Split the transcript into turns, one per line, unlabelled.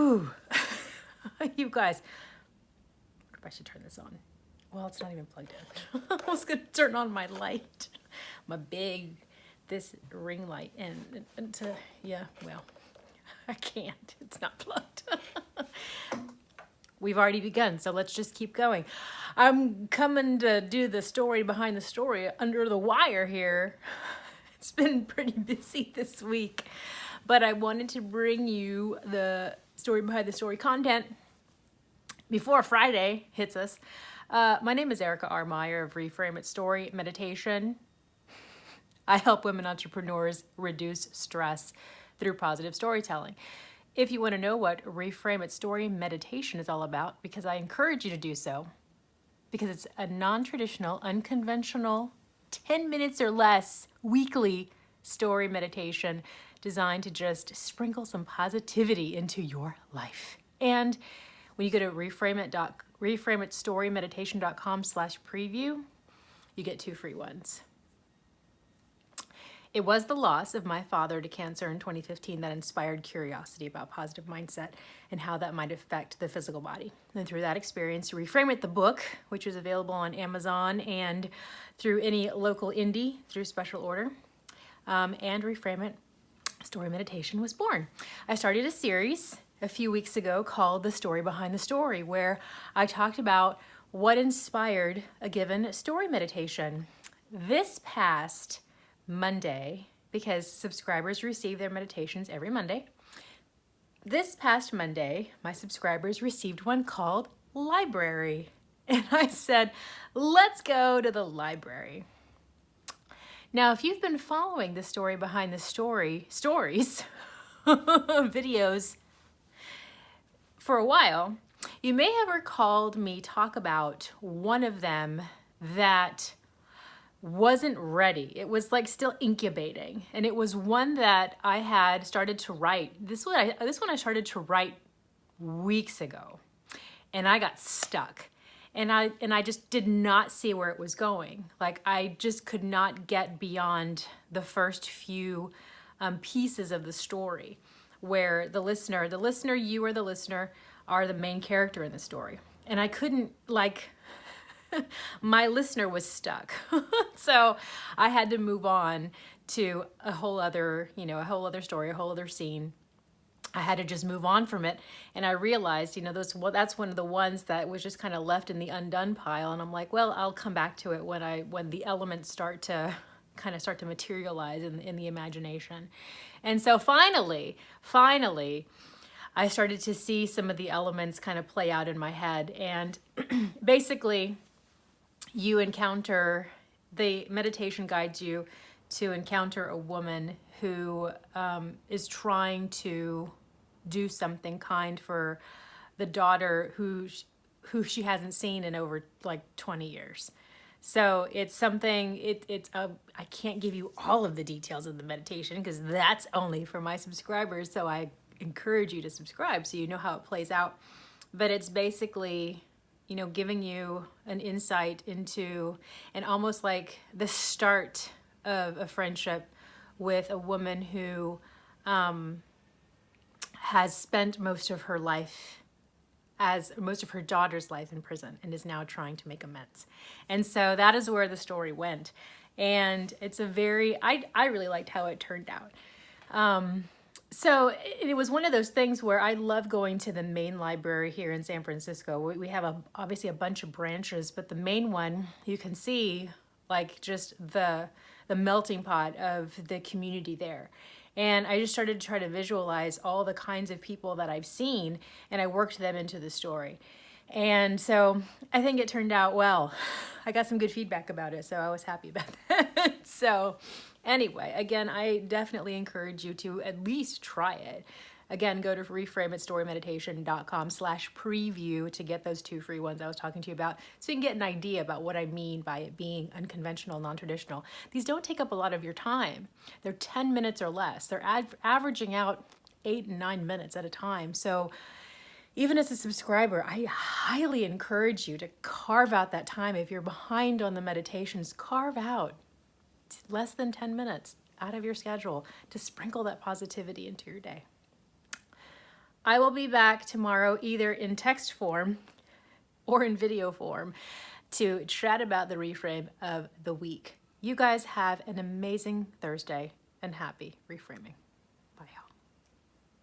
Whew. You guys, I wonder if I should turn this on. Well, it's not even plugged in. I was going to turn on my light, this ring light, and yeah, well, I can't. It's not plugged. We've already begun, so let's just keep going. I'm coming to do the story behind the story under the wire here. It's been pretty busy this week, but I wanted to bring you the story behind the story content before Friday hits us. My name is Erica R. Meyer of Reframe It Story Meditation. I help women entrepreneurs reduce stress through positive storytelling. If you want to know what Reframe It Story Meditation is all about, because I encourage you to do so, because it's a non-traditional, unconventional, 10 minutes or less weekly story meditation designed to just sprinkle some positivity into your life. And when you go to reframeitstorymeditation.com/preview, you get 2 free ones. It was the loss of my father to cancer in 2015 that inspired curiosity about positive mindset and how that might affect the physical body. And through that experience, Reframe It, the book, which is available on Amazon and through any local indie through special order, and Reframe It Story Meditation was born. I started a series a few weeks ago called The Story Behind the Story, where I talked about what inspired a given story meditation. This past Monday, because subscribers receive their meditations every Monday. This past Monday, my subscribers received one called Library. And I said, let's go to the library. Now, if you've been following the story behind the stories, videos for a while, you may have recalled me talk about one of them that wasn't ready. It was like still incubating, and it was one that I had started to write. This one I started to write weeks ago, and I got stuck, and I just did not see where it was going. Like, I just could not get beyond the first few pieces of the story, where the listener, you are the listener, are the main character in the story, and I couldn't, like, my listener was stuck. So I had to move on to a whole other story, a whole other scene. I had to just move on from it. And I realized, that's one of the ones that was just kind of left in the undone pile. And I'm like, well, I'll come back to it when the elements start to materialize in the imagination. And so finally, I started to see some of the elements kind of play out in my head. And basically, the meditation guides you to encounter a woman who is trying to do something kind for the daughter who she hasn't seen in over like 20 years. So it's something, I can't give you all of the details of the meditation because that's only for my subscribers. So I encourage you to subscribe so you know how it plays out. But it's basically, giving you an insight into, and almost like the start of a friendship with a woman who has spent most of her daughter's life in prison and is now trying to make amends. And so that is where the story went. And it's I really liked how it turned out. So it was one of those things where I love going to the main library here in San Francisco. We have obviously a bunch of branches, but the main one, you can see like just the melting pot of the community there. And I just started to try to visualize all the kinds of people that I've seen, and I worked them into the story. And so I think it turned out well. I got some good feedback about it, so I was happy about that. So anyway, again, I definitely encourage you to at least try it. Again, go to reframeitstorymeditation.com/preview to get those 2 free ones I was talking to you about, so you can get an idea about what I mean by it being unconventional, non-traditional. These don't take up a lot of your time. They're 10 minutes or less. They're averaging out 8 and 9 minutes at a time. So even as a subscriber, I highly encourage you to carve out that time. If you're behind on the meditations, carve out less than 10 minutes out of your schedule to sprinkle that positivity into your day. I will be back tomorrow either in text form or in video form to chat about the reframe of the week. You guys have an amazing Thursday and happy reframing. Bye, y'all.